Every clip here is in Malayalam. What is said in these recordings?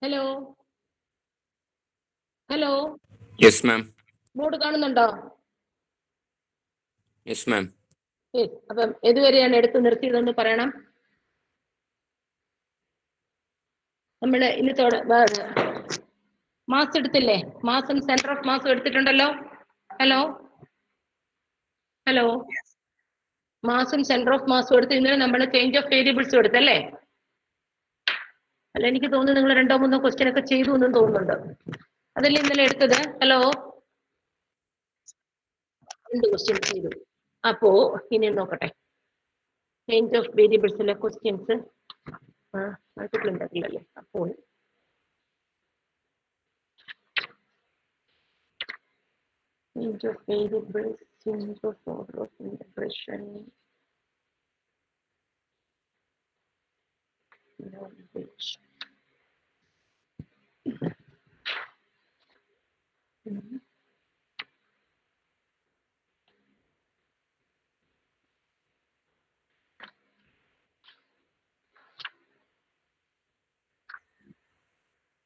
Hello hello yes ma'am. Board കാണുന്നുണ്ടോ? Yes ma'am. അപ്പം ഏതുവരെയാണ് എടുത്ത് നിർത്തിയതെന്ന് പറയണം. നമ്മള് ഇന്നത്തോടെ മാസ് എടുത്തില്ലേ? മാസും സെന്റർ ഓഫ് മാസും എടുത്തിട്ടുണ്ടല്ലോ. ഹലോ ഹലോ മാസും സെന്റർ ഓഫ് മാസും എടുത്ത് ഇന്നലെ നമ്മൾ ചേഞ്ച് ഓഫ് വേരിയബിൾസും എടുത്തല്ലേ? അല്ല, എനിക്ക് തോന്നുന്നു നിങ്ങൾ 2-3 ക്വസ്റ്റ്യൻ ഒക്കെ ചെയ്തു എന്നും തോന്നുന്നുണ്ട്. അതല്ലേ ഇന്നലെ എടുത്തത്? ഹലോ, 2 ക്വസ്റ്റ്യൻ ചെയ്തു. അപ്പോ ഇനി നോക്കട്ടെ, ചേഞ്ച് ഓഫ് വേരിയബിൾസിലെ ക്വസ്റ്റ്യൻസ് ഉണ്ടാക്കില്ലല്ലേ? അപ്പോൾ change of variables, change of order of integration, language.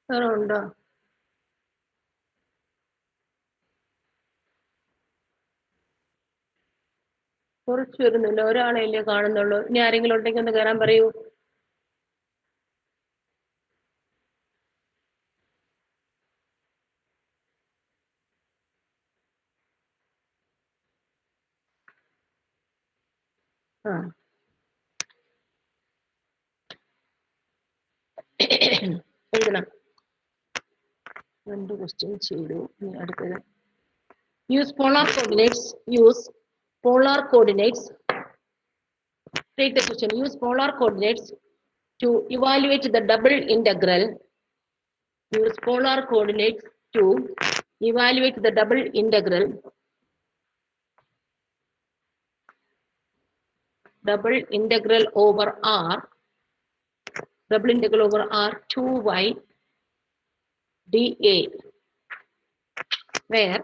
ഉണ്ടോ? കുറച്ച് വരുന്നില്ല, ഒരാളെയല്ലേ കാണുന്നുള്ളൂ. ഇനി ആരെങ്കിലും ഉണ്ടെങ്കിൽ ഒന്ന് കയറാൻ പറയൂ. എഴുതണം. 2 ക്വസ്റ്റ്യൻ ചെയ്തു. ഇനി അടുത്തത് use polar coordinates. Take the question. Use polar coordinates to evaluate the double integral. Use polar coordinates to evaluate the double integral. Double integral over R. Double integral over R 2y dA, where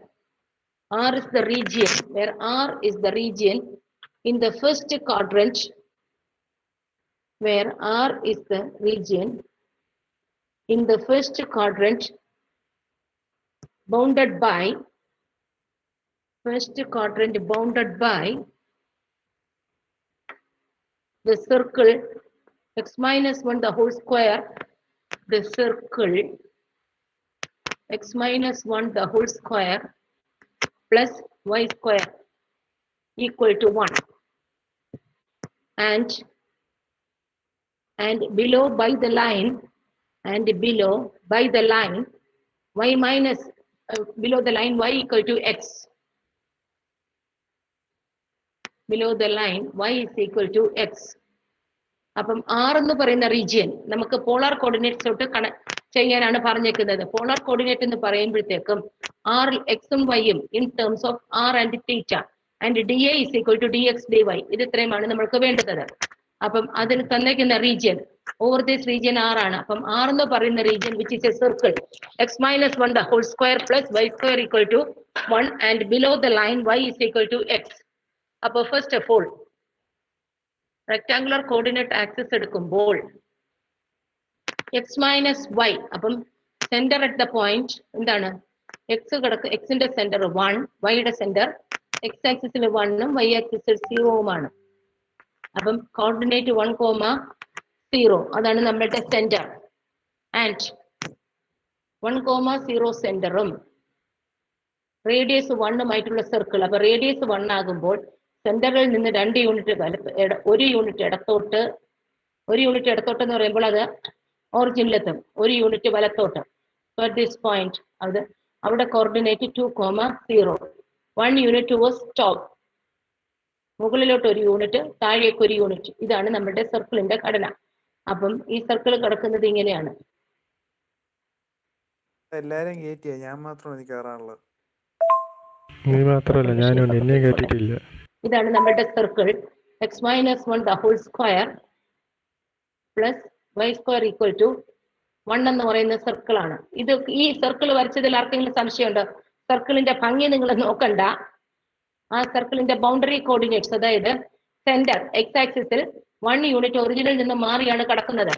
R is the region. Where R is the region in the first quadrant. Where R is the region in the first quadrant, bounded by the circle x minus 1 the whole square. The circle x minus 1 the whole square plus y square equal to 1. And below by the line, y minus below the line y equal to x. Below the line y is equal to x. അപ്പം R എന്ന് പറയുന്ന റീജിയൻ നമുക്ക് പോളാർ കോർഡിനേറ്റ്സ് തൊട്ട് ചെയ്യാനാണ് പറഞ്ഞേക്കുന്നത്. പോളാർ കോർഡിനേറ്റ് എന്ന് പറയുമ്പോഴത്തേക്കും R എക്സും വൈയും in terms of R and theta and dA is equal to dx dy. ഇത് ഇത്രയുമാണ് നമ്മൾക്ക് വേണ്ടത്. അപ്പം അതിന് തന്നേക്കുന്ന region over this region R ആണ്. അപ്പം R എന്ന് പറയുന്ന region which is a circle x minus 1 the whole square plus y square equal to 1 and below the line y is equal to x. അപ്പൊ first of all rectangular coordinate axis എടുക്കുമ്പോൾ എക്സ് മൈനസ് വൈ, അപ്പം സെന്റർ അറ്റ് ദ പോയിന്റ് എന്താണ്? എക്സ് കിടക്ക്, എക്സിന്റെ സെന്റർ 1, വൈയുടെ സെന്റർ എക്സ് ആക്സിസിൽ 1 ഉം വൈ ആക്സിസിൽ 0 അപ്പം കോർഡിനേറ്റ് 1,0 അതാണ് നമ്മളുടെ സെന്റർ. ആൻഡ് 1,0 സെന്ററും റേഡിയസ് 1 സർക്കിൾ. അപ്പൊ റേഡിയസ് 1 ആകുമ്പോൾ സെന്ററിൽ നിന്ന് 2 യൂണിറ്റ് ഒരു യൂണിറ്റ് ഇടത്തോട്ട് എന്ന് പറയുമ്പോൾ അത് ഒറിജിനിലെത്തും, 1 യൂണിറ്റ് വലത്തോട്ട്. അറ്റ് ദിസ് പോയിന്റ് അവിടെ കോർഡിനേറ്റ് 2,0. 1 യൂണിറ്റ് വാസ് ടോപ്പ്, മുകളിലോട്ട് 1 യൂണിറ്റ്, താഴേക്ക് 1 യൂണിറ്റ്. ഇതാണ് നമ്മുടെ സർക്കിളിന്റെ ഘടന. അപ്പം ഈ സർക്കിൾ കിടക്കുന്നത് ഇങ്ങനെയാണ്. എല്ലാരും കേറ്റിയ, ഞാൻ മാത്രമാണ് കയറാനുള്ളത്. നീ മാത്രല്ല, ഞാനുണ്ട്, എന്നെ കേട്ടിട്ടില്ല. ഇതാണ് നമ്മുടെ circle x minus 1 the whole square plus y square equal to 1 എന്ന് പറയുന്ന സർക്കിൾ ആണ് ഇത്. ഈ സർക്കിൾ വരച്ചതിൽ ആർക്കെങ്കിലും സംശയമുണ്ടോ? സർക്കിളിന്റെ ഭംഗി നിങ്ങൾ നോക്കണ്ട. ആ സർക്കിളിന്റെ ബൗണ്ടറി കോർഡിനേറ്റ്സ്, അതായത് സെന്റർ എക്സ് ആക്സിസിൽ 1 യൂണിറ്റ് ഒറിജിനിൽ നിന്ന് മാറിയാണ് കിടക്കുന്നത്.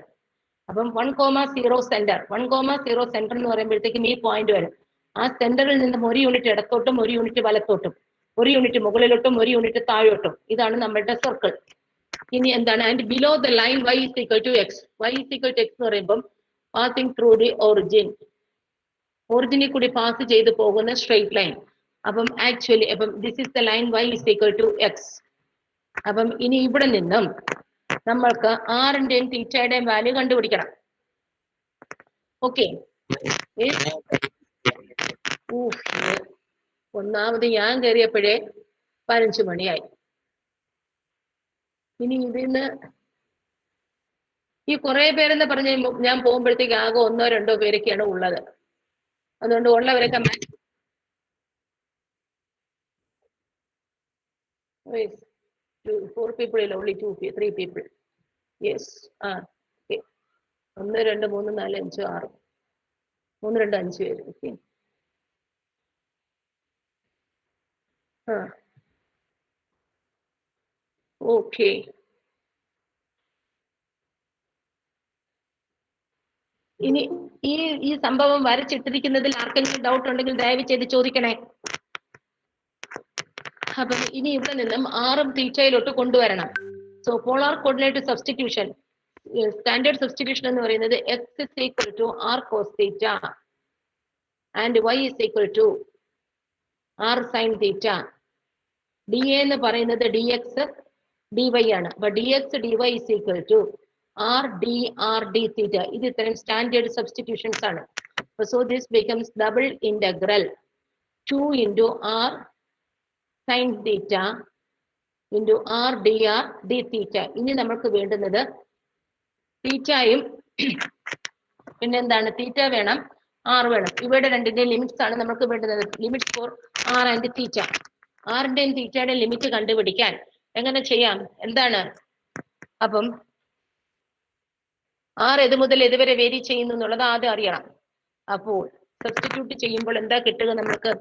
അപ്പം 1,0 സെന്റർ 1,0 സെന്റർ എന്ന് പറയുമ്പോഴത്തേക്കും ഈ പോയിന്റ് വരും. ആ സെന്ററിൽ നിന്നും ഒരു യൂണിറ്റ് ഇടത്തോട്ടും ഒരു യൂണിറ്റ് വലത്തോട്ടും ഒരു യൂണിറ്റ് മുകളിലോട്ടും ഒരു യൂണിറ്റ് താഴോട്ടും ഇതാണ് നമ്മളുടെ സർക്കിൾ. ഇനി എന്താണ് and below the line y is equal to x. y is equal to x എന്ന് പറയുമ്പോൾ പാസിംഗ് ത്രൂ ദി ഒറിജിനിൽ കൂടി പാസ് ചെയ്ത് പോകുന്ന സ്ട്രെയിറ്റ് ലൈൻ. അപ്പം ആക്ച്വലി അപ്പം this is the line y is equal to x. അപ്പം ഇനി ഇവിടെ നിന്നും നമ്മൾക്ക് ആറിന്റെയും തീറ്റയുടെയും വാല്യൂ കണ്ടുപിടിക്കണം. ഓക്കെ, ഒന്നാമത് ഞാൻ കയറിയപ്പോഴേ 15 മണിയായി. ഇനി ഇതിന്ന് ഈ കുറെ പേരെന്ന് പറഞ്ഞ് ഞാൻ പോകുമ്പോഴത്തേക്ക് ആകെ 1-2 പേരൊക്കെയാണ് ഉള്ളത്. അതുകൊണ്ട് ഉള്ളവരൊക്കെ 4 people ഇല്ല, only 3 people. യെസ്, 1 2 3 4 5 6 3 2 5 പേര്. Okay, okay. ഇനി ഈ സംഭവം വരച്ചിട്ടിരിക്കുന്നതിൽ ആർക്കെങ്കിലും ഡൗട്ട് ഉണ്ടെങ്കിൽ ദയവ് ചെയ്ത് ചോദിക്കണേ. അപ്പം ഇനി ഇവിടെ നിന്നും ആറും തീറ്റയിലോട്ട് കൊണ്ടുവരണം. So polar coordinate substitution, standard substitution എന്ന് പറയുന്നത് x is equal to r cos theta and y is equal to r sin theta. dA എന്ന് പറയുന്നത് dx dy ആണ്. അപ്പൊ dx dy is equal to r dr d theta. ഇത് ഇത്രയും സ്റ്റാൻഡേർഡ് സബ്സ്റ്റിറ്റ്യൂഷൻസ് ആണ്. So this becomes double integral 2 into r sin theta into r dr d theta. ഇനി നമുക്ക് വേണ്ടുന്നത് തീറ്റയും പിന്നെന്താണ്, തീറ്റ വേണം, ആർ വേണം. ഇവയുടെ രണ്ടിന്റെ ലിമിറ്റ്സ് ആണ് നമുക്ക് വേണ്ടുന്നത്. Limit for R and theta. ആറിന്റെയും തീറ്റയുടെയും ലിമിറ്റ് കണ്ടുപിടിക്കാൻ എങ്ങനെ ചെയ്യാം, എന്താണ്? അപ്പം ആർ ഏത് മുതൽ ഏതുവരെ വേരി ചെയ്യുന്നു എന്നുള്ളത് ആദ്യം അറിയണം. അപ്പോൾ സബ്സ്റ്റിറ്റ്യൂട്ട് ചെയ്യുമ്പോൾ എന്താ കിട്ടുക നമുക്ക്?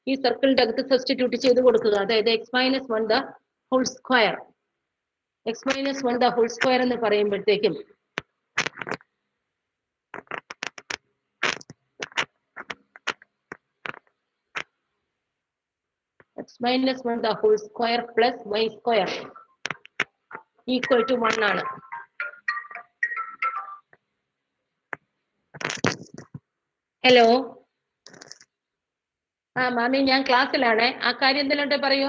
ഈ സർക്കിളിന്റെ അകത്ത് സബ്സ്റ്റിറ്റ്യൂട്ട് ചെയ്ത് കൊടുക്കുക. അതായത് x - 1 the whole square. x - 1 the whole square എന്ന് പറയുമ്പോഴത്തേക്കും x - 1 the whole square plus y square equal to 1 ആണ്. ഹലോ, മാമി ഞാൻ ക്ലാസ്സിലാണ്. ആ കാര്യം എന്തെങ്കിലും പറയൂ.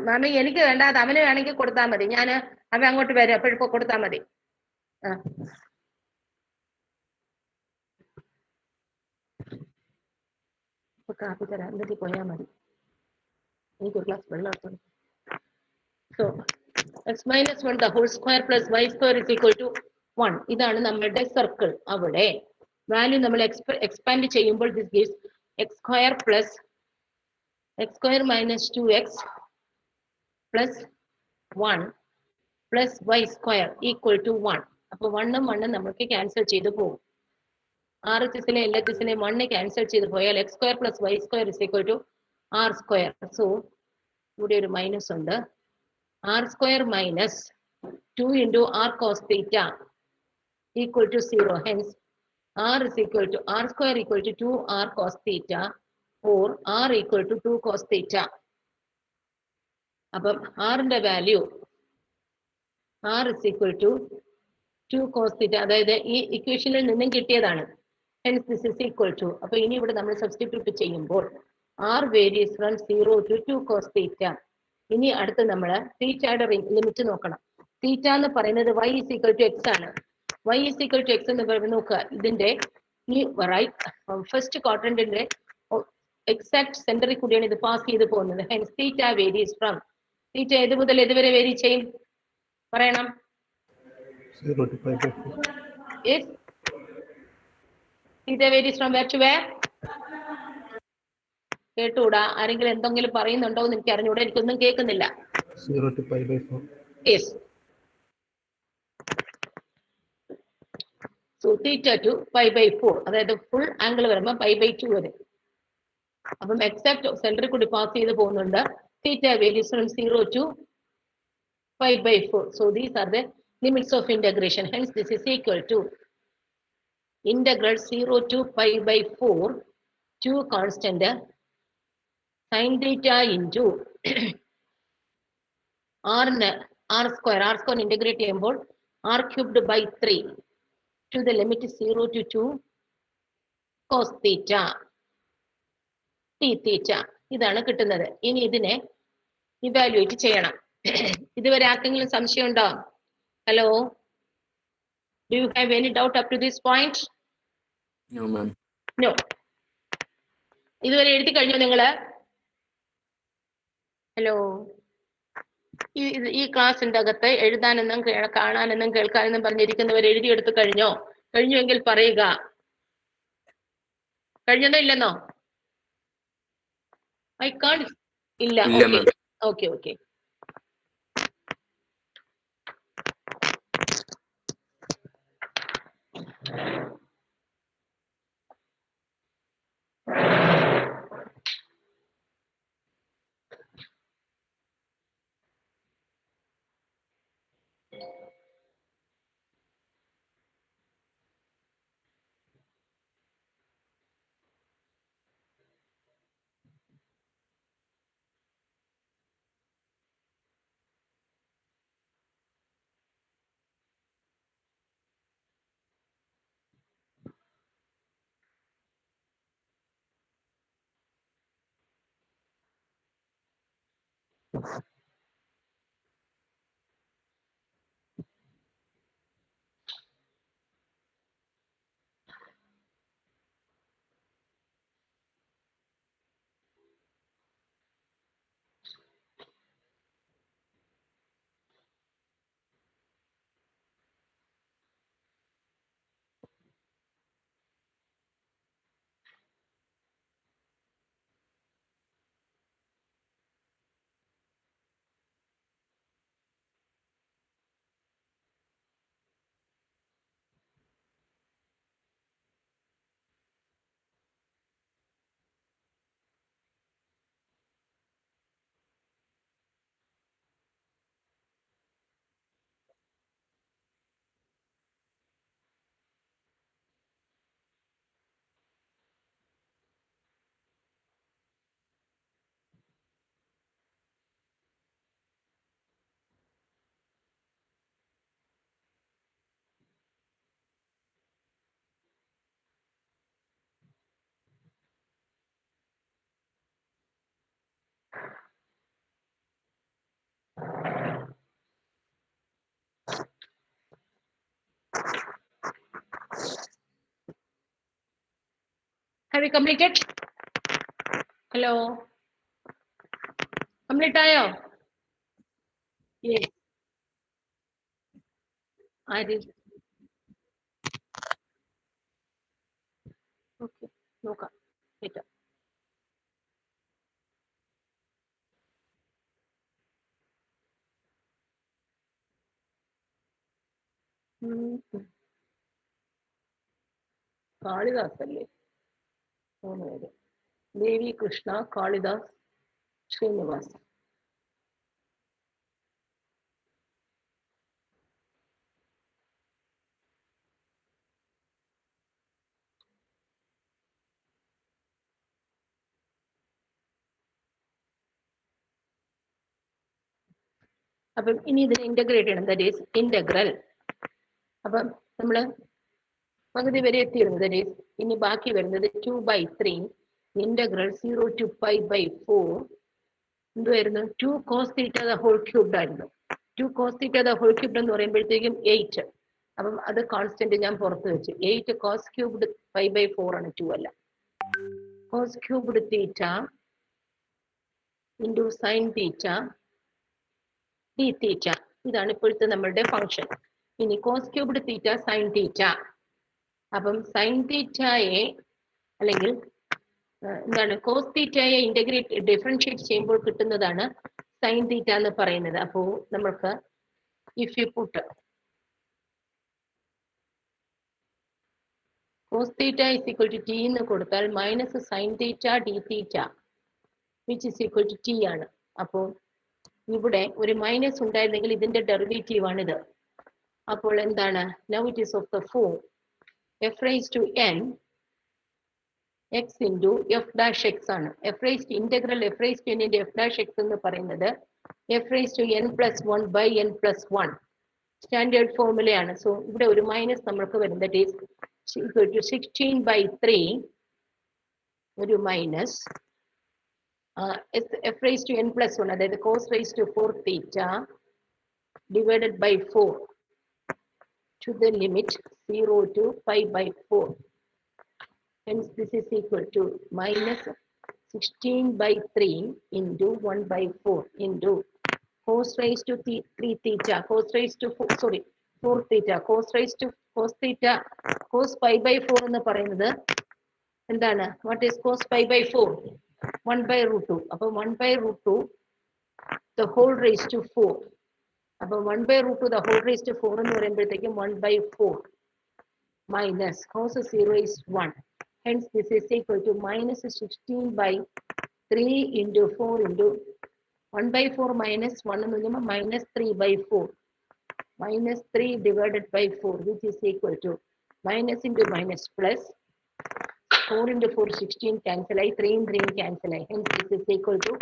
മാമി എനിക്ക് വേണ്ട, അത് അവന് വേണമെങ്കിൽ കൊടുത്താൽ മതി. ഞാൻ അവൻ അങ്ങോട്ട് വരും, അപ്പോഴിപ്പോ കൊടുത്താൽ മതി. കാപ്പി തരാം, എന്നിട്ട് പോയാൽ മതി. എനിക്കൊരു ഗ്ലാസ് വെള്ളം എടുത്തു. So x - 1 the whole square plus y square is equal to 1. ഇതാണ് നമ്മളുടെ സർക്കിൾ. അവിടെ വാല്യൂ നമ്മൾ എക്സ്പാൻഡ് ചെയ്യുമ്പോൾ this gives x square minus 2x plus 1 plus y square equal to 1. അപ്പൊ 1 ഉം 1 ഉം നമുക്ക് ക്യാൻസൽ ചെയ്ത് പോകും. RHSലെ LHSലെ 1 ക്യാൻസൽ ചെയ്ത് പോയാൽ x square plus y square is equal to r square. So ഇവിടെ ഒരു മൈനസ് ഉണ്ട്. r square minus 2 into r cos theta equal to 0. Hence r is equal to r square equal to 2r cos theta or r equal to 2 cos theta. അപ്പം rന്റെ value r is equal to 2 cos theta. അതായത് ഈ ഇക്വേഷനിൽ നിന്നും കിട്ടിയതാണ്. Hence this is equal to. അപ്പൊ ഇനി ഇവിടെ നമ്മൾ സബ്സ്റ്റിറ്റ്യൂട്ട് ചെയ്യുമ്പോൾ r varies from 0 to 2 cos theta. ഇനി അടുത്ത് നമ്മൾ തീറ്റയുടെ ലിമിറ്റ് നോക്കണം. തീറ്റ എന്ന് പറയുന്നത് y is equal to x ആണ്. y is equal to x എന്ന് പറയുമ്പോൾ നോക്കുക, ഇതിന്റെ ഈ ഫസ്റ്റ് ക്വാഡ്രന്റിന്റെ എക്സാക്ട് സെന്ററിൽ കൂടിയാണ് ഇത് പാസ് ചെയ്ത് പോകുന്നത്. ഹെൻസ് തീറ്റ വേരീസ് ഫ്രം, തീറ്റ ഏത് മുതൽ ഏതുവരെ വേരി ചെയ്യും പറയണം? 0 to pi by 4. Yes. Theta varies from where to where? കേട്ടൂടാ? ആരെങ്കിലും എന്തെങ്കിലും പറയുന്നുണ്ടോ എന്ന് എനിക്ക് അറിഞ്ഞൂടാ, എനിക്കൊന്നും കേൾക്കുന്നില്ല. 0 to pi by 4. Yes. So theta to pi by 4, അതായത് ഫുൾ ആംഗിൾ വരുമ്പോൾ pi by 2 വരെ. അപ്പം എക്സാക്ട് സെന്ററിൽ കൂടി പാസ് ചെയ്ത് പോകുന്നുണ്ട്. തീറ്റ varies from 0 to pi by 4. So these are the limits of integration. Hence this is equal to integral 0 to pi by 4 to constant sin theta into r square integrate ചെയ്യുമ്പോൾ r cubed by 3 to the limit 0 to 2 cos theta t theta. ഇതാണ് കിട്ടുന്നത്. ഇനി ഇതിനെ ഇവാലുവേറ്റ് ചെയ്യണം. ഇതുവരെ ആർക്കെങ്കിലും സംശയം ഉണ്ടോ? Hello, do you have any doubt up to this point? No, ma'am. No. ഇതുവരെ എഴുതി കഴിഞ്ഞോ നിങ്ങള്? ഹലോ, ഈ ക്ലാസ്സിന്റെ അകത്ത് എഴുതാനെന്നും കാണാനെന്നും കേൾക്കാനെന്നും പറഞ്ഞിരിക്കുന്നവർ എഴുതിയെടുത്ത് കഴിഞ്ഞോ? കഴിഞ്ഞുവെങ്കിൽ പറയുക. കഴിഞ്ഞതോ ഇല്ലെന്നോ? ഐ കാൺ ഇല്ല. Okay. Have you completed? Hello, complete ആയോ? Yes. Okay, നോക്കാം. കാളിദാസ് അല്ലേ? 3 പേര്. ദേവി കൃഷ്ണ, കാളിദാസ്, ശ്രീനിവാസ്. അപ്പം ഇനി ഇതിനെ ഇന്റഗ്രേറ്റ് ചെയ്യണം. That is integral. അപ്പം നമ്മള് പകുതി വരെ എത്തിയിരുന്നു. ദാറ്റ് ഈസ് ഇനി ബാക്കി വരുന്നത് 2/3 ഇന്റഗ്രൽ 0 to pi by 4 എന്തുവായിരുന്നു? 2 cos theta the whole cubed ആയിരുന്നു. 2 cos theta the whole cubed എന്ന് പറയുമ്പോഴത്തേക്കും 8. അപ്പം അത് കോൺസ്റ്റന്റ് ഞാൻ പുറത്ത് വെച്ചു. 8 cos cubed pi by 4 ആണ്, 2 അല്ല. cos cubed theta into sin theta d theta. ഇതാണ് ഇപ്പോഴത്തെ നമ്മളുടെ ഫംഗ്ഷൻ. ഇനി cos cubed theta sin theta. അപ്പം sin thetaയെ അല്ലെങ്കിൽ എന്താണ് കോസ് തീറ്റയെ ഇന്റഗ്രേറ്റ് ഡിഫറൻഷിയേറ്റ് ചെയ്യുമ്പോൾ കിട്ടുന്നതാണ് സൈൻ തീറ്റ എന്ന് പറയുന്നത്. അപ്പോൾ നമ്മൾക്ക് if you put cos theta is equal to t എന്ന് കൊടുത്താൽ minus sine theta d theta which is equal to t ആണ്. അപ്പോൾ ഇവിടെ ഒരു മൈനസ് ഉണ്ടായിരുന്നെങ്കിൽ ഇതിന്റെ ഡെറിവേറ്റീവ് ആണിത്. അപ്പോൾ എന്താണ്? Now it is of the form F raise to N X into F dash X ആണ്. ഇന്റഗ്രൽ എഫ് റൈസ് ടു എന്നിന്റെ എഫ് ഡാഷ് എക്സ് എന്ന് പറയുന്നത് F raise to N plus one by N plus one standard ഫോർമുലയാണ്. സോ ഇവിടെ ഒരു മൈനസ് നമ്മൾക്ക് വരുന്നത് ഈസ് equal to 16/3 ഒരു minus f raised to n plus 1 അതായത് cos raised to 4 theta divided by 4 to the limit 0 to pi by 4. Hence this is equal to minus 16/3 into 1/4 into cos raised to 3 theta cos raised to 4 theta cos raised to cos theta cos pi by 4 എന്ന് പറയുന്നത് എന്താണ്? What is cos pi by 4? 1/√2. അപ്പോൾ 1/√2 the whole raised to 4. അപ്പോൾ 1/√2 the whole raised to 4 എന്ന് പറയുമ്പോഴത്തേക്കും 1/4 minus cos 0 is 1. Hence this is equal to minus 16/3 into 4 into 1/4 minus 1 എന്ന് പറയുമ്പോൾ minus 3/4 minus 3 divided by 4 which is equal to minus into minus plus 4 into 4 16 cancel ആയി 3 3 cancel ആയി. Hence this is equal to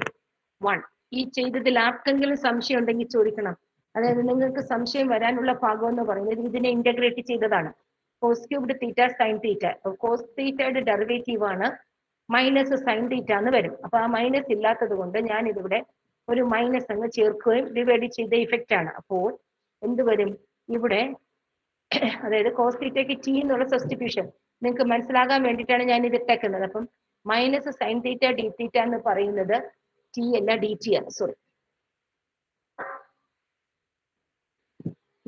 1. ഈ ചെയ്തതിൽ ആർക്കെങ്കിലും സംശയം ഉണ്ടെങ്കിൽ ചോദിക്കണം. അതായത് നിങ്ങൾക്ക് സംശയം വരാനുള്ള ഭാഗം എന്ന് പറയുന്നത് ഇതിനെ ഇന്റഗ്രേറ്റ് ചെയ്തതാണ്. Cos cubed theta sine theta. Cos തീറ്റയുടെ ഡെറിവേറ്റീവ് ആണ് മൈനസ് സൈൻ തീറ്റ എന്ന് വരും. അപ്പൊ ആ മൈനസ് ഇല്ലാത്തത് കൊണ്ട് ഞാൻ ഇതിവിടെ ഒരു മൈനസ് അങ്ങ് ചേർക്കുകയും ഡിവൈഡ് ചെയ്ത ഇഫക്റ്റ് ആണ്. അപ്പോൾ എന്ത് വരും ഇവിടെ? അതായത് കോസ് തീറ്റയ്ക്ക് ടി എന്നുള്ള സബ്സ്റ്റിറ്റ്യൂഷൻ നിങ്ങൾക്ക് മനസ്സിലാകാൻ വേണ്ടിയിട്ടാണ് ഞാൻ ഇത് ഇട്ടേക്കുന്നത്. അപ്പം മൈനസ് സൈൻ തീറ്റ ഡി തീറ്റ എന്ന് പറയുന്നത് ടി അല്ല ഡി ടി ആണ്. സോറി,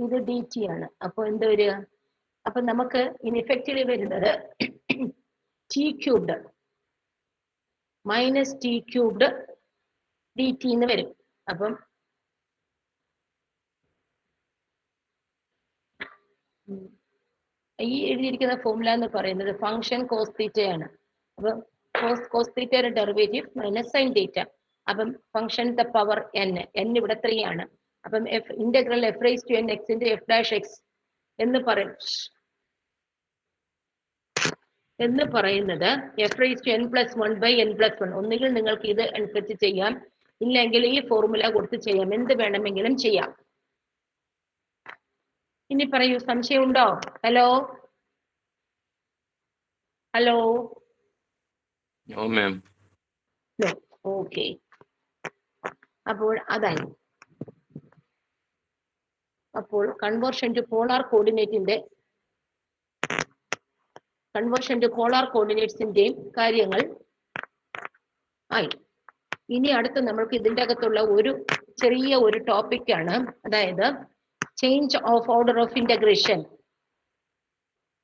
ഇത് ഡി ടി ആണ്. അപ്പൊ എന്ത് വരിക? അപ്പൊ നമുക്ക് ഇൻഇഫക്റ്റിൽ വരുന്നത് T cubed minus T cubed D T എന്ന് വരും. അപ്പം ഈ എഴുതിയിരിക്കുന്ന ഫോർമുല എന്ന് പറയുന്നത് ഫംഗ്ഷൻ കോസ് തീറ്റയാണ്. അപ്പം കോസ് തീറ്റയുടെ ഡെറിവേറ്റീവ് മൈനസ് സൈൻ തീറ്റ. അപ്പം ഫംഗ്ഷൻ ദ പവർ എൻ ഇവിടെ 3 ആണ്. അപ്പം integral F raise to N X into F dash X എന്ന് പറയുന്നത് F raise to N plus 1 by N plus 1. ഒന്നുകിൽ നിങ്ങൾക്ക് ഇത് അനുസരിച്ച് ചെയ്യാം, ഇല്ലെങ്കിൽ ഈ ഫോർമുല കൊടുത്ത് ചെയ്യാം. എന്ത് വേണമെങ്കിലും ചെയ്യാം. ഇനി പറയൂ, സംശയമുണ്ടോ? Hello hello. No, ma'am. Okay. അപ്പോൾ അതായി. അപ്പോൾ കൺവേർഷൻ ടു പോളാർ കോർഡിനേറ്റ്സിന്റെയും കാര്യങ്ങൾ ആയി. ഇനി അടുത്ത് നമ്മൾക്ക് ഇതിന്റെ അകത്തുള്ള ഒരു ചെറിയ ഒരു ടോപ്പിക്കാണ്, അതായത് change of order of integration.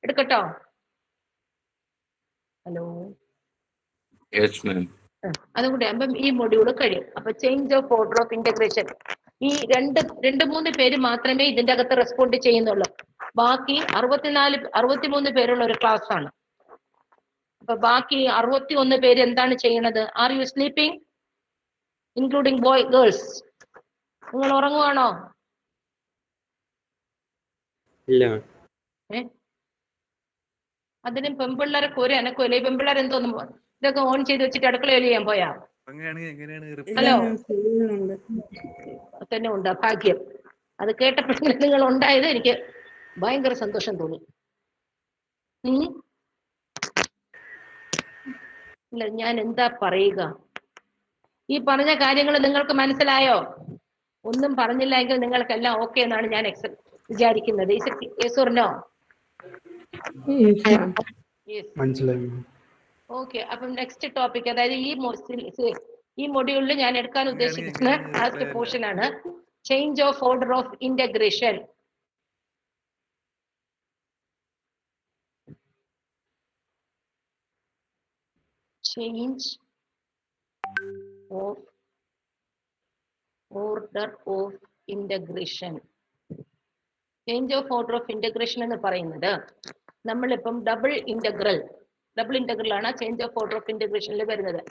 എടുക്കട്ടോ? ഹലോ. Yes, ma'am. അതുകൊണ്ട് അപ്പം ഈ മൊഡ്യൂൾ കഴിയും. അപ്പൊ change of order of integration ഈ രണ്ട് മൂന്ന് പേര് മാത്രമേ ഇതിന്റെ അകത്ത് റെസ്പോണ്ട് ചെയ്യുന്നുള്ളൂ. ബാക്കി 63 പേരുള്ള ഒരു ക്ലാസ് ആണ്. അപ്പൊ ബാക്കി 61 പേര് എന്താണ് ചെയ്യണത്? Are you sleeping? Including girls. നിങ്ങൾ ഉറങ്ങുവാണോ? ഇല്ല. അതിനും പെമ്പിള്ളേരൊക്കെ ഒരു അനക്കല്ലേ? ഈ പെമ്പിള്ളേർ എന്തോന്നും ഇതൊക്കെ ഓൺ ചെയ്ത് വെച്ചിട്ട് അടുക്കളയിൽ ചെയ്യാൻ പോയാ? ഹലോ തന്നെ ഉണ്ട്. ഭാഗ്യം. അത് കേട്ടപ്പോഴെങ്കിലും നിങ്ങൾ ഉണ്ടായത് എനിക്ക് ഭയങ്കര സന്തോഷം തോന്നി. ഇല്ല, ഞാൻ എന്താ പറയുക? ഈ പറഞ്ഞ കാര്യങ്ങൾ നിങ്ങൾക്ക് മനസ്സിലായോ? ഒന്നും പറഞ്ഞില്ല എങ്കിൽ നിങ്ങൾക്കെല്ലാം ഓക്കെ എന്നാണ് ഞാൻ വിചാരിക്കുന്നത്. മനസ്സിലായി. ഓക്കെ. അപ്പം നെക്സ്റ്റ് ടോപ്പിക്, അതായത് ഈ മൊഡ്യൂളിൽ ഞാൻ എടുക്കാൻ ഉദ്ദേശിക്കുന്ന ലാസ്റ്റ് പോർഷൻ ആണ് change of order of integration. Change of order of integration. Change of order of integration എന്ന് പറയുന്നത് നമ്മളിപ്പം ഡബിൾ ഇന്റഗ്രൽ ആണ് ചേഞ്ച് ഓഫ് ഓർഡർ ഓഫ് ഇന്റഗ്രേഷനിൽ വരുന്നത്.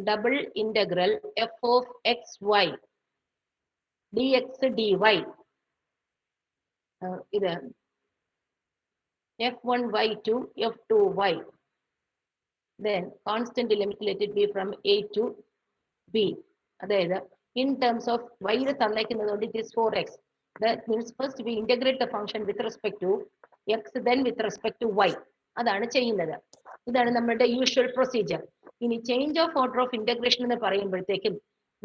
Double integral f of x y d x d y, ഇത് f1y to f2y, then constant limit let it be from a to b. അതായത് in terms of y തന്നേക്കുന്നതുകൊണ്ട് it is 4x. That means first we integrate the function with respect to x, then with respect to y. അതാണ് ചെയ്യുന്നത്. ഇതാണ് നമ്മുടെ യൂഷ്വൽ പ്രൊസീജിയർ. ഇനി change of order of integration എന്ന് പറയുമ്പോഴത്തേക്കും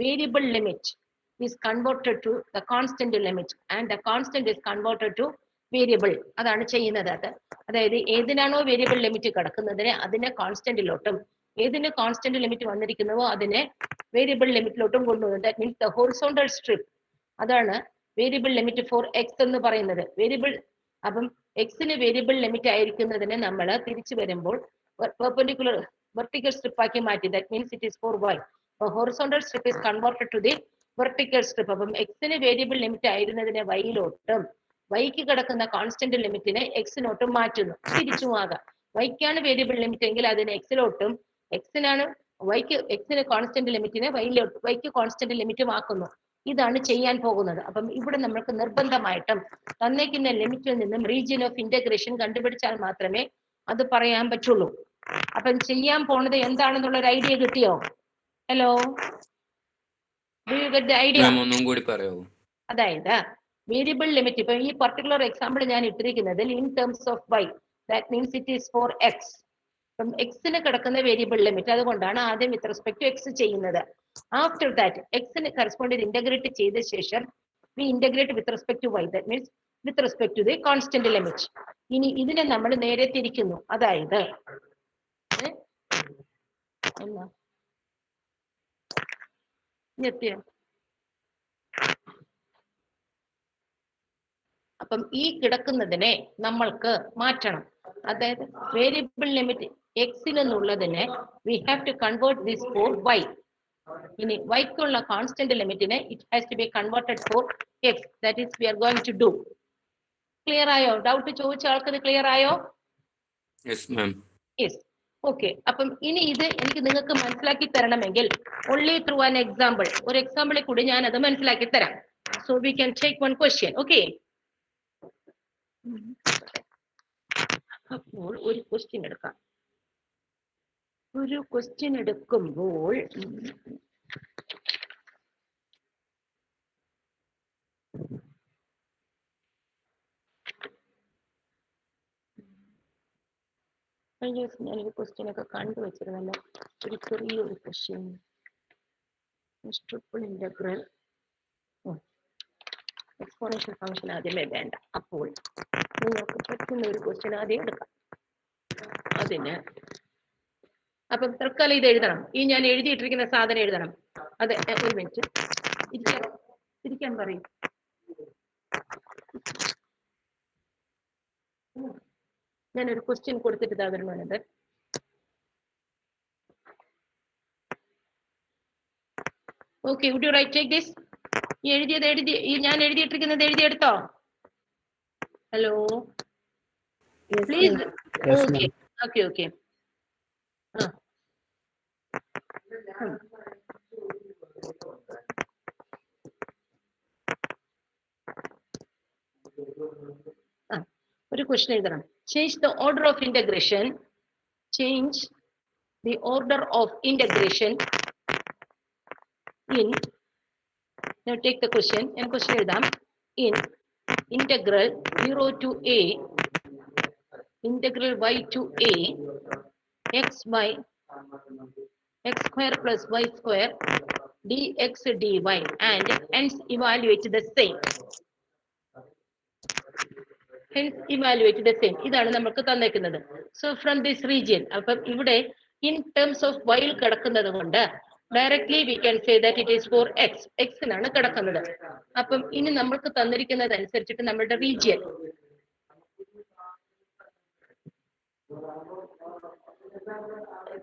variable limit is converted to the constant limit and the constant is converted to variable. അതാണ് ചെയ്യുന്നത്. അതായത് ഏതിനാണോ വേരിയബിൾ ലിമിറ്റ് കിടക്കുന്നതിനെ അതിനെ കോൺസ്റ്റന്റിലോട്ടും, ഏതിന് കോൺസ്റ്റന്റ് ലിമിറ്റ് വന്നിരിക്കുന്നുവോ അതിനെ വേരിയബിൾ ലിമിറ്റിലോട്ടും കൊണ്ടുപോകും. That means the horizontal strip, അതാണ് വേരിയബിൾ ലിമിറ്റ് ഫോർ എക്സ് എന്ന് പറയുന്നത്. വേരിയബിൾ, അപ്പം എക്സിന് വേരിയബിൾ ലിമിറ്റ് ആയിരിക്കുന്നതിനെ നമ്മൾ തിരിച്ചു വരുമ്പോൾ പെർപെൻഡിക്കുലർ വെർട്ടിക്കൽ സ്ട്രിപ്പ് ആക്കി മാറ്റി. That means it is for y. Horizontal strip is converted to the vertical strip. അപ്പം എക്സിന് വേരിയബിൾ ലിമിറ്റ് ആയിരുന്നതിനെ വൈയിലോട്ടും വൈക്ക് കിടക്കുന്ന കോൺസ്റ്റന്റ് ലിമിറ്റിനെ എക്സിനോട്ടും മാറ്റുന്നു. തിരിച്ചുമാകാം. വൈക്കാണ് വേരിയബിൾ ലിമിറ്റ് എങ്കിൽ അതിനെ എക്സിലോട്ടും, എക്സിന് കോൺസ്റ്റന്റ് ലിമിറ്റിനെ വൈക്ക് കോൺസ്റ്റന്റ് ലിമിറ്റും ആക്കുന്നു. ഇതാണ് ചെയ്യാൻ പോകുന്നത്. അപ്പം ഇവിടെ നമ്മൾക്ക് നിർബന്ധമായിട്ടും തന്നേക്കുന്ന ലിമിറ്റിൽ നിന്നും റീജിയൻ ഓഫ് ഇന്റഗ്രേഷൻ കണ്ടുപിടിച്ചാൽ മാത്രമേ അത് പറയാൻ പറ്റുള്ളൂ. അപ്പം ചെയ്യാൻ പോണത് എന്താണെന്നുള്ള ഒരു ഐഡിയ കിട്ടിയോ? ഹലോ, ഐഡിയ ഒന്നും കൂടി പറയാമോ? അതായത് വേരിയബിൾ ലിമിറ്റ്, ഇപ്പൊ ഈ പർട്ടിക്കുലർ എക്സാമ്പിൾ ഞാൻ ഇട്ടിരിക്കുന്നതിൽ in terms of Y, that means it is for X. അപ്പം എക്സിന് കിടക്കുന്ന വേരിയബിൾ ലിമിറ്റ്, അതുകൊണ്ടാണ് ആദ്യം വിത്ത് റെസ്പെക്ട് ടു എക്സ് ചെയ്യുന്നത്. ആഫ്റ്റർ ദാറ്റ് എക്സിന് കറസ്പോണ്ട് ഇന്റഗ്രേറ്റ് ചെയ്ത ശേഷം we integrate with respect to Y, that means with respect to the constant limit. ഇനി ഇതിനെ നമ്മൾ നേരെ തിരിക്കുന്നു. അതായത് അപ്പം ഈ കിടക്കുന്നതിനെ നമ്മൾക്ക് മാറ്റണം. അതായത് വേരിയബിൾ ലിമിറ്റ് എക്സിൽ നിന്നുള്ളതിനെ we have to convert this for Y. ഇനി വൈക്കുള്ള കോൺസ്റ്റന്റ് ലിമിറ്റിനെ it has to be converted for X. That is we are going to do. Clear ആയോ? ഡൗട്ട് ചോദിച്ച ആൾക്കത് ക്ലിയർ ആയോ? Yes ma'am. Yes, okay. അപ്പം ഇനി ഇത് എനിക്ക് നിങ്ങൾക്ക് മനസ്സിലാക്കി തരണമെങ്കിൽ ഓൺലി ത്രൂ ആൻ എക്സാമ്പിൾ, ഒരു എക്സാമ്പിളിൽ കൂടി ഞാൻ അത് മനസ്സിലാക്കി തരാം. So we can take one question. Okay, അപ്പോൾ ഒരു ക്വസ്റ്റ്യൻ എടുക്കാം. ഒരു ക്വസ്റ്റ്യൻ എടുക്കുമ്പോൾ കഴിഞ്ഞ ദിവസം ഞാനൊരു ക്വസ്റ്റ്യൻ ഒക്കെ കണ്ടുവച്ചിരുന്നല്ലോ, ഒരു ചെറിയൊരു question. Triple integral exponential function ആദ്യമേ വേണ്ട. അപ്പോൾ നിങ്ങൾക്ക് പറ്റുന്ന ഒരു ക്വസ്റ്റ്യൻ ആദ്യം എടുക്കാം. അതിന് അപ്പം തൽക്കാലം ഇത് എഴുതണം. ഈ ഞാൻ എഴുതിയിട്ടിരിക്കുന്ന സാധനം എഴുതണം. അതെ, ഒരു മിനിറ്റ് ഇരിക്കാൻ പറയും. ഞാനൊരു ക്വസ്റ്റ്യൻ കൊടുത്തിട്ട് തരുന്നത്. Okay, would you write take this? ഞാൻ എഴുതിയിട്ടിരിക്കുന്നത് എഴുതിയെടുത്തോ? Hello, please. Okay okay okay. ഒരു ക്വസ്റ്റ്യൻ എഴുതണം. Change the order of integration. Change the order of integration in, now take the question, and question എഴുതാം. In integral 0 to a, integral y to a, x by x square plus y square dx dy, and hence evaluate the same. Hence evaluate the same. ഇതാണ് നമുക്ക് തന്നേക്കുന്നത്. So from this region, അപ്പം ഇവിടെ in terms of y കിടക്കുന്നത് കൊണ്ട് directly we can say that it is for x. x നാണ് കിടക്കുന്നത്. അപ്പം ഇനി നമ്മൾക്ക് തന്നിരിക്കുന്നത് അനുസരിച്ചിട്ട് നമ്മളുടെ റീജിയൻ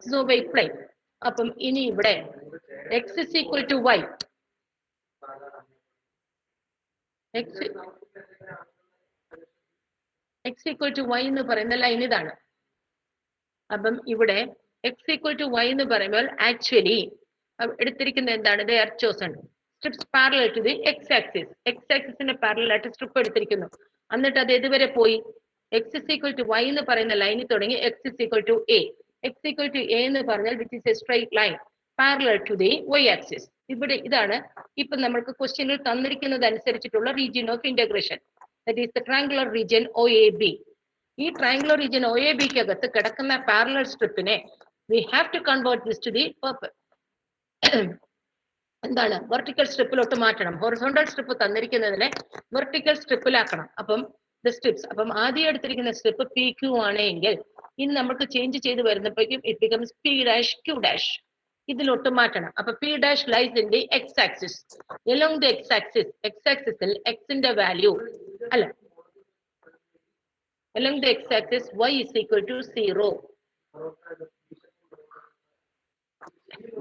xy പ്ലെയിൻ. അപ്പം ഇനി ഇവിടെ x is equal to y. x x equal to Y എന്ന് പറയുന്ന ലൈൻ ഇതാണ്. അപ്പം ഇവിടെ എക്സ് ഈക്വൽ ടു വൈ എന്ന് പറയുമ്പോൾ ആക്ച്വലി എടുത്തിരിക്കുന്ന എന്താണ്? They are chosen strips parallel to the X axis. X ആക്സിസിന്റെ പാരലൽ ആയിട്ട് സ്ട്രിപ്പ് എടുത്തിരിക്കുന്നു. എന്നിട്ട് അത് ഇതുവരെ പോയി X is equal to Y എന്ന് പറയുന്ന ലൈനിൽ തുടങ്ങി X is equal to A. X equal to A എന്ന് പറഞ്ഞാൽ which is a straight line parallel to the Y axis. ഇവിടെ ഇതാണ് ഇപ്പൊ നമ്മൾക്ക് ക്വസ്റ്റ്യനിൽ തന്നിരിക്കുന്നത് അനുസരിച്ചിട്ടുള്ള region of integration. That is the triangular region O A B. ഈ ട്രയാങ്കുലർ റീജിയൻ ഒ എ ബിക്ക് അകത്ത് കിടക്കുന്ന പാരലൽ സ്ട്രിപ്പിനെ we have to convert this to the എന്താണ്? വെർട്ടിക്കൽ സ്ട്രിപ്പിലോട്ട് മാറ്റണം. ഹൊറിസോണ്ടൽ സ്ട്രിപ്പ് തന്നിരിക്കുന്നതിനെ വെർട്ടിക്കൽ സ്ട്രിപ്പിലാക്കണം. അപ്പം സ്ട്രിപ്സ് അപ്പം ആദ്യം എടുത്തിരിക്കുന്ന സ്ട്രിപ്പ് പി ക്യൂ ആണെങ്കിൽ ഇനി നമുക്ക് ചേഞ്ച് ചെയ്ത് വരുന്നപ്പോഴേക്കും it becomes P dash Q dash. ഇതിലോട്ട് മാറ്റണം. അപ്പൊ P dash lies in the X axis. Along the X axis, x ആക്സിസിൽ എക്സിന്റെ വാല്യൂ അല്ല, along the x-axis y is equal to 0.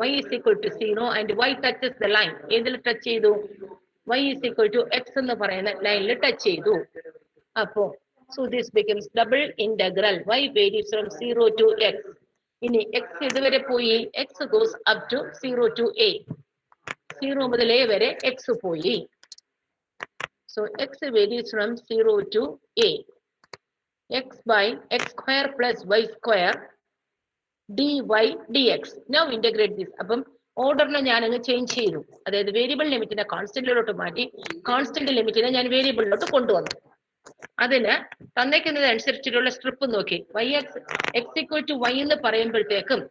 Y is equal to 0 and y touches the line. ഏതിൽ ടച്ച് ചെയ്തു? y is equal to x എന്ന് പറയുന്ന ലൈനിൽ ടച്ച് ചെയ്തു. അപ്പോ so this becomes double integral y varies from 0 to x. ഇനി x ഇതുവരെ പോയി, x goes up to 0 to a. 0 മുതൽ a വരെ x പോയി. So x varies from 0 to a. X by x square plus y square dy dx. Now integrate this. അപ്പം ഓർഡറിനെ ഞാൻ അങ്ങ് ചേഞ്ച് ചെയ്തു. അതായത് വേരിയബിൾ ലിമിറ്റിനെ കോൺസ്റ്റന്റിലോട്ട് മാറ്റി കോൺസ്റ്റന്റ് ലിമിറ്റിനെ ഞാൻ വേരിയബിളിലോട്ട് കൊണ്ടുവന്നു. അതിന് തന്നേക്കുന്നത് അനുസരിച്ചിട്ടുള്ള സ്ട്രിപ്പ് നോക്കി. y x equal to y എന്ന് പറയുമ്പോഴത്തേക്കും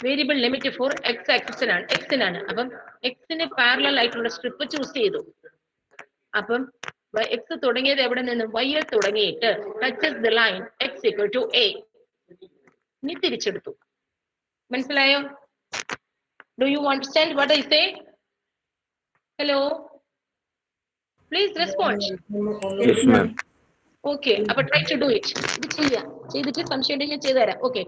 വേരിയബിൾ ലിമിറ്റ് ഫോർ എക്സ് ആക്സിസിനാണ്, എക്സിനാണ്. അപ്പം എക്സിന് പാരലൽ ആയിട്ടുള്ള സ്ട്രിപ്പ് ചൂസ് ചെയ്തു. അപ്പം എക്സ് തുടങ്ങിയത് എവിടെ നിന്നും? വൈയിൽ തുടങ്ങിയിട്ട് touches the line x equal to a. ഇനി തിരിച്ചെടുത്തു. മനസ്സിലായോ? Do you understand what I say? Hello, please respond. Yes, ma'am. Okay, അപ്പൊ ട്രൈ ടു ഡു ഇറ്റ്. ഇത് ചെയ്യാം. ചെയ്തിട്ട് സംശയം ഉണ്ടെങ്കിൽ ഞാൻ ചെയ്തു തരാം. ഓക്കെ.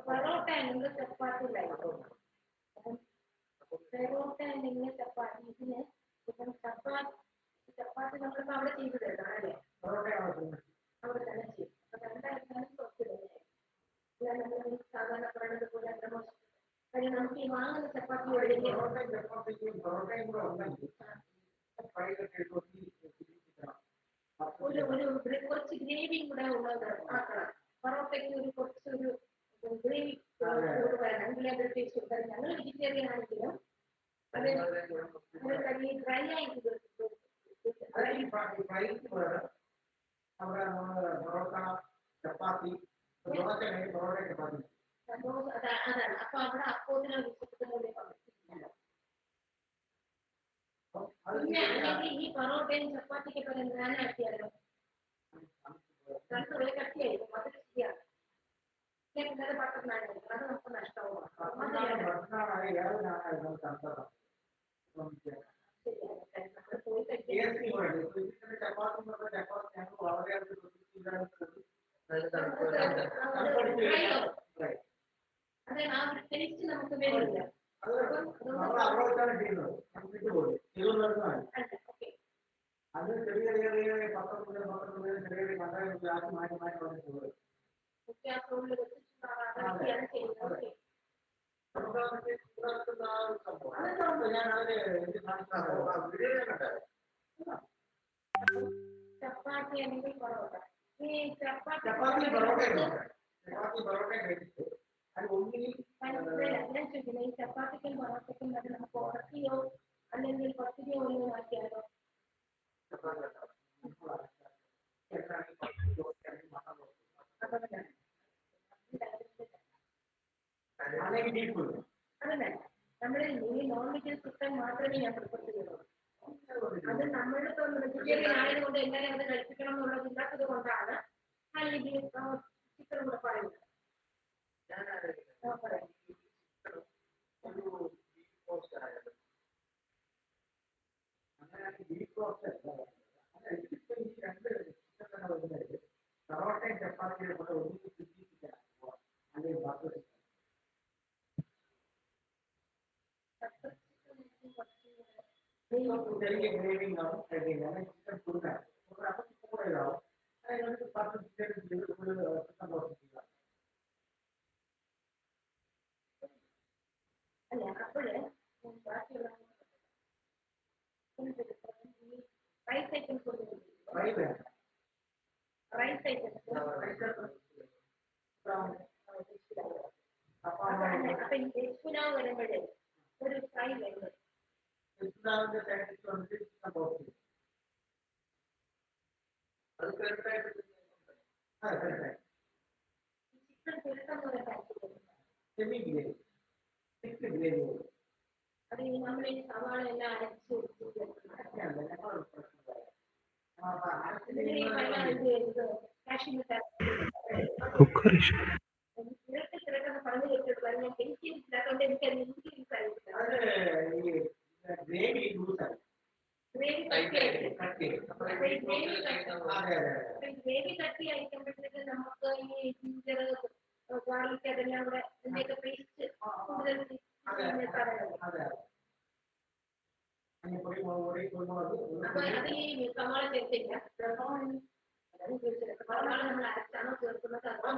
പൊറോട്ട അല്ലെങ്കിൽ ചപ്പാത്തി കഴിക്കും. പൊറോട്ട അല്ലെങ്കിൽ ചപ്പാത്തി ഇതിന് ഇപ്പം ചപ്പാത്തി നമ്മളിപ്പോ അവിടെ ചെയ്ത് തരണം അല്ലേ? അവിടെ തന്നെ ചെയ്യും. അപ്പൊ രണ്ടായിരം സാധാരണ പറയുന്നത് പോലെ കാര്യം നമുക്ക് ഈ വാങ്ങുന്ന ചപ്പാത്തി കുറച്ച് ഗ്രേവിയും കൂടെ ഉള്ളത് ആക്കണം. പൊറോട്ടയ്ക്ക് ഒരു കുറച്ചൊരു ഗ്രേവി വേണമെങ്കിൽ അത് ടേസ്റ്റ് കൊടുത്താൽ ഞങ്ങൾ വെജിറ്റേറിയൻ ആണെങ്കിലും അത് ഡ്രൈ ആയിട്ട് ചപ്പാത്തി അതാണ്. അപ്പൊ അവിടെ അപ്പോത്തിന് പിന്നെ അല്ലെങ്കിൽ ഈ പൊറോട്ടയും ചപ്പാത്തിക്ക് പകരം ഞാനാക്കിയാലോ രണ്ടു കട്ടിയായിരിക്കും. അത് ശരിയാണ്. പട്ടണമാണ് അത് നമുക്ക് നഷ്ടമാണ്. അതെ, ആ ടേസ്റ്റ് നമുക്ക് വരില്ല. അത് ചെറിയ ചെറിയ 19 ചെറിയ മാറ്റി ചപ്പാത്തി അല്ലെങ്കിൽ പൊറോട്ട. ഈ ചപ്പാത്തി പൊറോട്ട കഴിച്ചിട്ട് അത് ഒന്നിനും ഈ ചപ്പാത്തിക്കും പൊറോട്ടയ്ക്കും അത് നമുക്ക് ഉറക്കിയോ അല്ലെങ്കിൽ പത്തിരിയോ ഒന്നും ആക്കിയാലോ? അതല്ല, നമ്മുടെ ഈ നോൺ വെജ് ചിക്കൻ മാത്രമേ ഞാൻ പ്രിഫർ ചെയ്യുള്ളൂ. അത് നമ്മളിപ്പോ വെജിറ്റേറിയൻ ആയതുകൊണ്ട് എല്ലാവരും അത് കഴിപ്പിക്കണം എന്നുള്ളത് ഇല്ലാത്തത് കൊണ്ടാണ് ഞാൻ ഈ ചിക്കൻ കൂടെ പറയുന്നത്. പൊറോട്ടയും ചപ്പാത്തിയുടെ കൂടെ ഒന്നും അല്ലെങ്കിൽ ചെറിയ ഗ്രേവി ഉണ്ടാവും. ചിക്കൻ കൂടുതലാവും കൂടുതലാവും. അതിനകത്ത് 10 ചിക്കൻ അല്ല, അപ്പോഴ് ബാക്കിയുള്ള റൈസ് ഐറ്റംസ് റൈസ് ഐറ്റംസ് അപ്പൊ ഈ വെജ് പുലാവ് വരുമ്പോഴേ ഒരു ഫ്രൈ വരുന്നത് ചിക്കൻ പുരട്ടം പോലെ അത് നമ്മൾ ഈ സവാള എല്ലാം അരച്ചു തിരക്കെന്ന് പറഞ്ഞു കേട്ടിട്ടുള്ള ഞാൻ എനിക്കില്ലാത്തതുകൊണ്ട് എനിക്കത് ഗ്രേവി കട്ടി അയക്കുമ്പോഴത്തേക്ക് നമുക്ക് ഈ ജിഞ്ചർ ഗാർലിക് അതെല്ലാം കൂടെ ഇതിന്റെയൊക്കെ പേസ്റ്റ് കൂടുതൽ അപ്പൊ അത് ഈ സവാള ചേർത്തില്ല. സവാള നമ്മൾ അരച്ചാണോ ചേർക്കുന്നത്? അപ്പൊ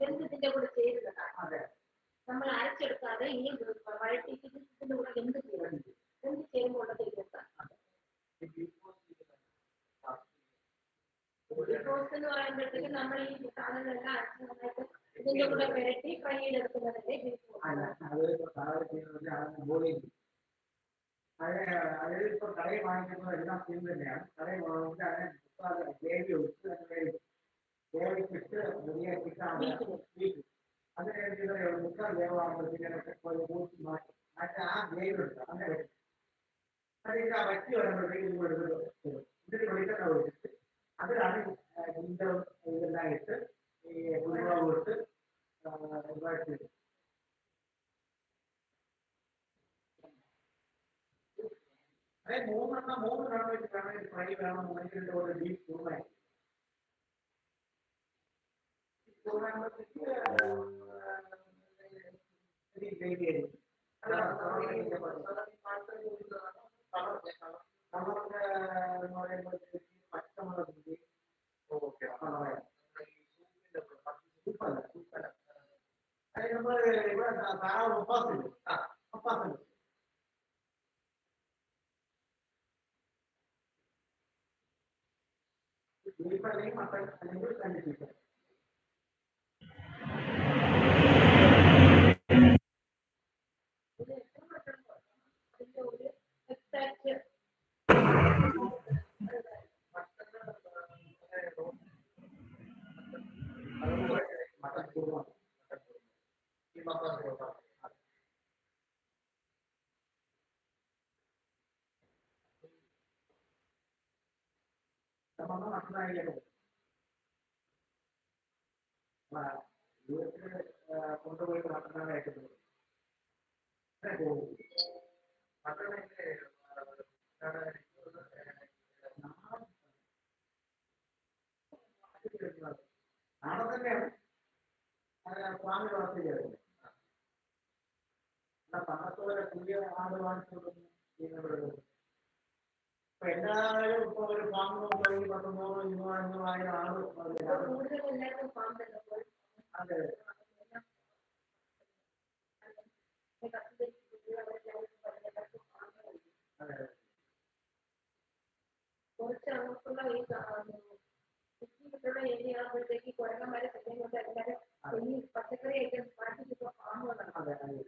എന്തിന്റെ കൂടെ ചേരുന്നതാണ് നമ്മൾ അരച്ചെടുക്കാതെ ഈ വഴറ്റിക്ക് ഇതിന്റെ കൂടെ എന്ത് ചെയ്യണം? എന്ത് ചെയ്യുമ്പോൾ എന്ന് പറയുമ്പോഴത്തേക്ക് നമ്മൾ ഈ സാധനങ്ങളെല്ലാം അരച്ച് നന്നായിട്ട് ഇതിന്റെ കൂടെ പുരട്ടി ഫ്രൈ ചെയ്തെടുക്കുന്നതല്ലേ അതിലിപ്പോ കടയിൽ വാങ്ങിക്കുന്നത് എല്ലാം സെയിം തന്നെയാണ്. കടയിൽ വാങ്ങിച്ചിട്ട് അതിനെ ഗ്രേവി ഒഴിച്ച് വേവിച്ചിട്ട് റെഡിയാക്കിയിട്ട് അതിനെ മുക്കാൽ വേവാകുമ്പോഴത്തേക്കും മാറ്റി ആ ഗ്രേവി ഉണ്ട് അങ്ങനെ വെക്കും. അതിന്റെ ആ വറ്റി വരുമ്പോഴത്തേക്കും ഇതിൽ വെളിച്ചെണ്ണ ഒഴിച്ചിട്ട് അതിലാണ് ജിഞ്ചറും ഇതെല്ലാം ഇട്ട് ഈ കുരുമുളക് ഇട്ട് വഴറ്റി അതായത് മൂന്ന് നോൺ വെജ് വേണമെങ്കിൽ ഫ്രൈ വേണം, ഒരു ബീഫ് കുറുമ കൊണ്ടുപോയി നടത്താനായിട്ട് നാളെ തന്നെയാണ് സ്വാമി വളർത്തുകയാണ്. പണ്ടത്തോടെ പുതിയ ആട് വാങ്ങിച്ചുകൊണ്ടു ഇപ്പൊ എല്ലാവരും ഇപ്പൊ ഒരു ഫാം കൊണ്ടുപോയി 100-100-200 ആട്. അതെ കുറച്ച് അങ്ങോട്ടുള്ള ഏരിയ ആകുമ്പോഴത്തേക്ക് കുരങ്ങന്മാരെ സെക്കൻഡ് കൊണ്ട് എല്ലാവരും ഈ പച്ചക്കറിയൊക്കെ മാറ്റിച്ചിട്ട് ഫാമുകളാണ്.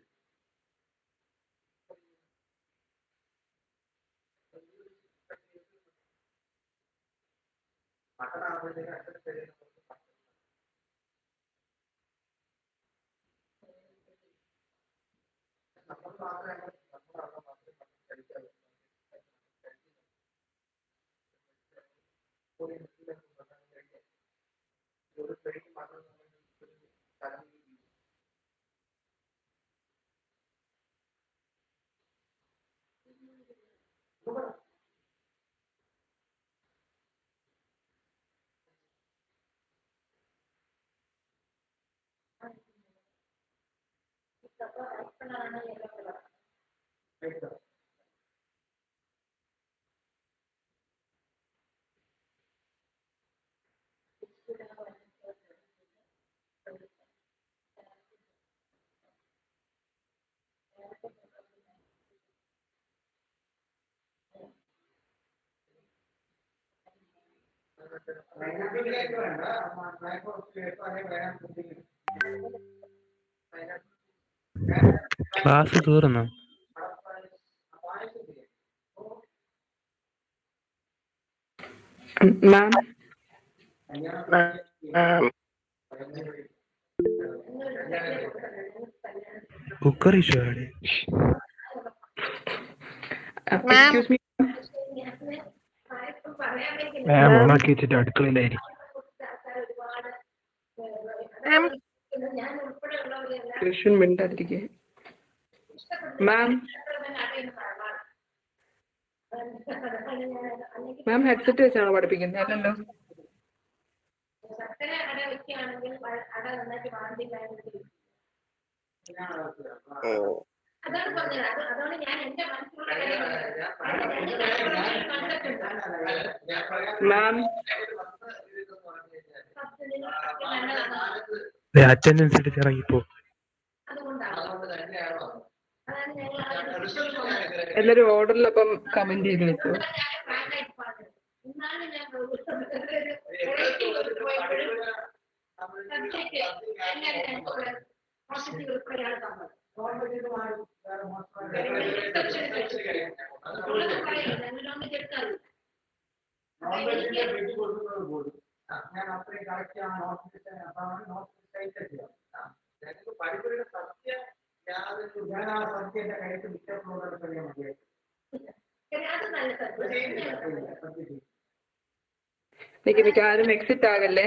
ക്ലാസ് തീർന്നോ? മാം കുക്കർ ഇഷ്യൂ ആണ്. എക്സ്ക്യൂസ് മീ മാം ഓണാക്കി വെച്ചിട്ട് അടുക്കളയിലായിരിക്കും. കൃഷ്ണൻ മിണ്ടാതിരിക്കെ. മാം മാം ഹെഡ്സെറ്റ് വെച്ചാണോ പഠിപ്പിക്കുന്നത്? അല്ലല്ലോ. അതാണ് പറഞ്ഞത്. അതുകൊണ്ട് ഞാൻ എന്റെ മനസ്സിലുള്ള മാം അറ്റൻഡൻസ് എടുത്ത് ഇറങ്ങിപ്പോ. എല്ലാരും ഓർഡറിലപ്പം കമന്റ് ചെയ്ത് വെച്ചോ. ഞാൻ അത്രയും കറക്റ്റ് ആ പഠിപ്പിയുടെ സത്യ ഞാൻ ആ സത്യന്റെ കയ്യിൽ മിക്കപ്പോഴും കഴിയാൻ മതിയായി. എനിക്ക് ആരും എക്സിറ്റ് ആകല്ലേ.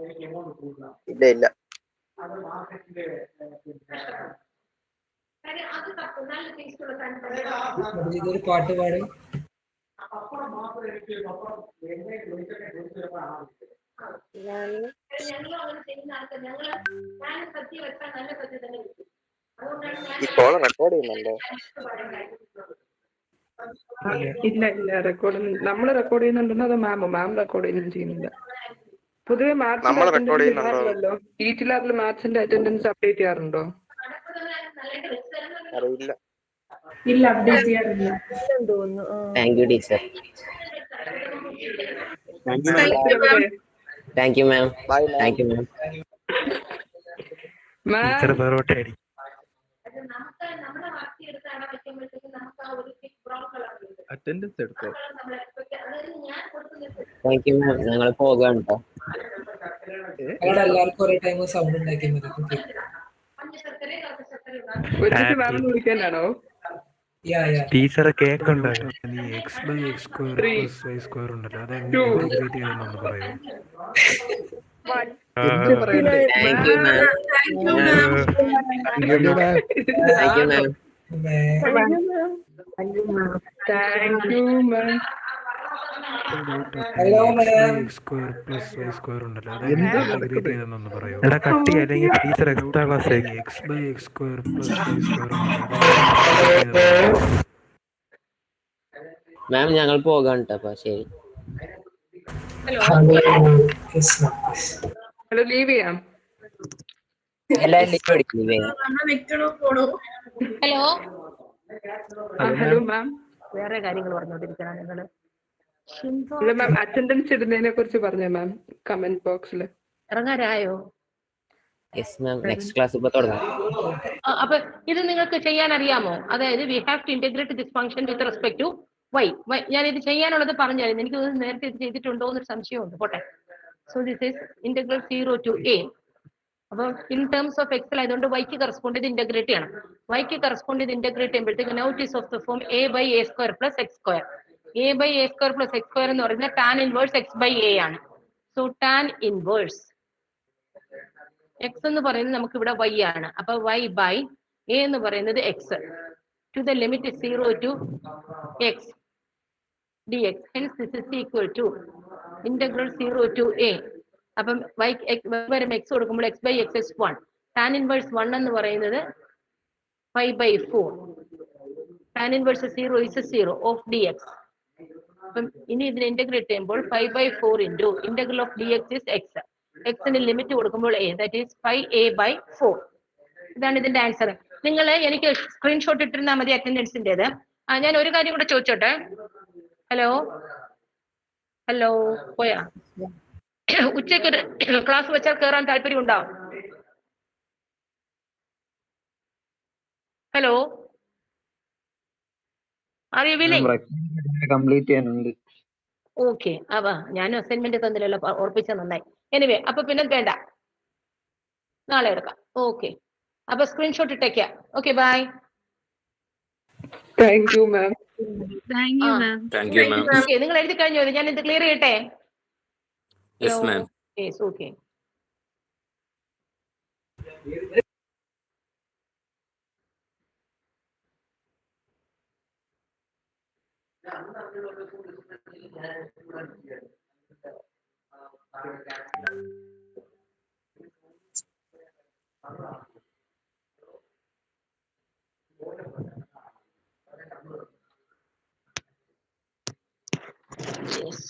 എനിക്ക് എമൗണ്ട് കൂട്ടണം. ഇല്ല അത് മാർക്കറ്റില് ഇതൊരു പാട്ട് പാടും. പപ്പടം മാത്രം എനിക്ക് പപ്പടം എന്നെ ചോദിച്ചൊക്കെ ചോദിച്ചപ്പോൾ ഞങ്ങളും അങ്ങനെ ചെയ്യുന്ന ആൾക്കാർ. ഞാൻ സത്യം വെച്ചാൽ നല്ല സത്യം തന്നെ കിട്ടും. അതുകൊണ്ടാണ് ഞാൻ ഇപ്പോൾ റെക്കോർഡ് ചെയ്യുന്നുണ്ടോ? ഇല്ല ഇല്ല റെക്കോർഡ് നമ്മൾ റെക്കോർഡ് ചെയ്യുന്നുണ്ടെന്നോ അതോ മാം റെക്കോർഡ് ചെയ്യുന്നില്ല. പൊതുവെ മാത്സിന്റെ നമ്മൾ record അറ്റൻഡൻസ് ചെയ്യുന്നുണ്ടോ? ഇടാറുണ്ടല്ലോ. ഈറ്റ് ലാബിൽ മാത്സിന്റെ അറ്റൻഡൻസ് അപ്ഡേറ്റ് ചെയ്യാറുണ്ടോ? അറിയില്ല. ഇല്ല, അപ്ഡേറ്റ് ചെയ്യാറില്ല. Thank you teacher. Thank you ma'am. By thank you ma'am. Teacher parotta അടി. നമ്മുടെ വാർത്ത എടുത്ത് അവിടെ വെക്കുമ്പോഴത്തേക്ക് നമുക്ക് ആ ഒരു ബ്രൗൺ കളർ അറ്റൻഡൻസ് എടുത്തോ? അതായത് ഞാൻ കൊടുക്കുന്ന താങ്ക് യു മാം. ഞങ്ങൾ പോകാണ് കേട്ടോ. അവിടെ എല്ലാവർക്കും ഒരേ ടൈം സൗണ്ട് ഉണ്ടാക്കിയാൽ മതി. ഒരുമിച്ച് മാമിന് വിളിക്കാനാണോ? ടീച്ചറെ കേക്ക് ഉണ്ടാകും. നീ x/x² ഉണ്ടല്ലോ, അത് എങ്ങനെ ഇന്റഗ്രേറ്റ് ചെയ്തെന്നൊന്ന് പറയോ? എന്ത് പറയണ്ടേ? Thank you ma'am. Thank you ma'am. Thank you ma'am. Hello ma'am. x² ഉണ്ടല്ലോ, അത് എന്ത് എങ്ങനെ ഇന്റഗ്രേറ്റ് ചെയ്തെന്നൊന്ന് പറയോ? എടാ കട്ടി അല്ലെങ്കിൽ ടീച്ചർ എക്സ്ട്രാ ക്ലാസ് x/x² ഉണ്ടല്ലോ, അത് എങ്ങനെ integrate ചെയ്തെന്നൊന്ന് പറയോ? മാം ഞങ്ങൾ പോകാണ് കേട്ടോ. അപ്പൊ ശരി. ഹലോ, ലീവ് ചെയ്യാം. എല്ലാവരും ലീവ് എടുക്കും. Hello hello ma'am. വേറെ കാര്യങ്ങൾ പറഞ്ഞോണ്ടിരിക്കണം നിങ്ങള്. ഇല്ല മാം, അറ്റൻഡൻസ് ഇടുന്നതിനെ കുറിച്ച് പറഞ്ഞോ മാം കമന്റ് ബോക്സിൽ. ഇറങ്ങാരായോ? Yes ma'am. നെക്സ്റ്റ് ക്ലാസ് ഇപ്പൊ തുടങ്ങാം. അപ്പൊ ഇത് നിങ്ങൾക്ക് ചെയ്യാൻ അറിയാമോ? അതായത് we have to integrate this function with respect to y. ഞാൻ ഇത് ചെയ്യാനുള്ളത് പറഞ്ഞായിരുന്നു. എനിക്ക് നേരത്തെ ഇത് ചെയ്തിട്ടുണ്ടോ എന്നൊരു സംശയമുണ്ട്. പോട്ടെ. So this is integral 0 to a. അപ്പൊ ഇൻ ടേംസ് ഓഫ് എക്സൽ ആയതുകൊണ്ട് വൈക്ക് കറസ്പോണ്ട് ചെയ്ത് ഇന്റഗ്രേറ്റ് ചെയ്യണം. വൈക്ക് കറസ്പോണ്ട് ചെയ്ത് ഇന്റഗ്രേറ്റ് ചെയ്യുമ്പോഴത്തേക്ക് now it is of the form a/a² + x². a/a² + x² എന്ന് പറയുന്നത് ടാൻ ഇൻവേഴ്സ് x/a ആണ്. സോ ടാൻ ഇൻവേഴ്സ് x എന്ന് പറയുന്നത് നമുക്ക് ഇവിടെ y ആണ്. അപ്പൊ y/a എന്ന് പറയുന്നത് x to the limit 0 to x dx. Hence this is equal to integral 0 to a. അപ്പം y വരും x കൊടുക്കുമ്പോൾ x/x is 1. tan inverse 1 എന്ന് പറയുന്നത് 5/4. tan inverse 0 is 0 of dx. അപ്പം ഇനി ഇതിനെ ഇന്റഗ്രേറ്റ് ചെയ്യുമ്പോൾ 5/4 into integral of dx is x. എക്സിന് ലിമിറ്റ് കൊടുക്കുമ്പോൾ a, ദാറ്റ് ഈസ് 5a/4. ഇതാണ് ഇതിന്റെ ആൻസർ. നിങ്ങൾ എനിക്ക് സ്ക്രീൻഷോട്ട് ഇട്ടിരുന്നാൽ മതി അറ്റൻഡൻസിൻ്റെത്. ഞാൻ ഒരു കാര്യം കൂടെ ചോദിച്ചോട്ടെ. ഹലോ ഹലോ പോയാ? ഉച്ചയ്ക്ക് ഒരു ക്ലാസ് വെച്ചാൽ കയറാൻ താല്പര്യം ഉണ്ടോ? ഹലോ, അറിയില്ലേ? കംപ്ലീറ്റ് ചെയ്യാനുണ്ട്. ഓക്കെ. ഞാൻ അസൈൻമെന്റ് തന്നില്ലല്ലോ, ഓർപ്പിച്ച നന്നായി. എനിവേ അപ്പൊ പിന്നെ വേണ്ട, നാളെ എടുക്കാം. ഓക്കെ, അപ്പൊ സ്ക്രീൻഷോട്ട് ഇട്ടേക്കാം. Okay, bye. Thank you ma'am. Thank you ma'am. നിങ്ങൾ എഴുതി കഴിഞ്ഞോ? ഞാൻ ഇത് ക്ലിയർ ചെയ്യട്ടെ? Yes ma'am. Yes, okay. Yes.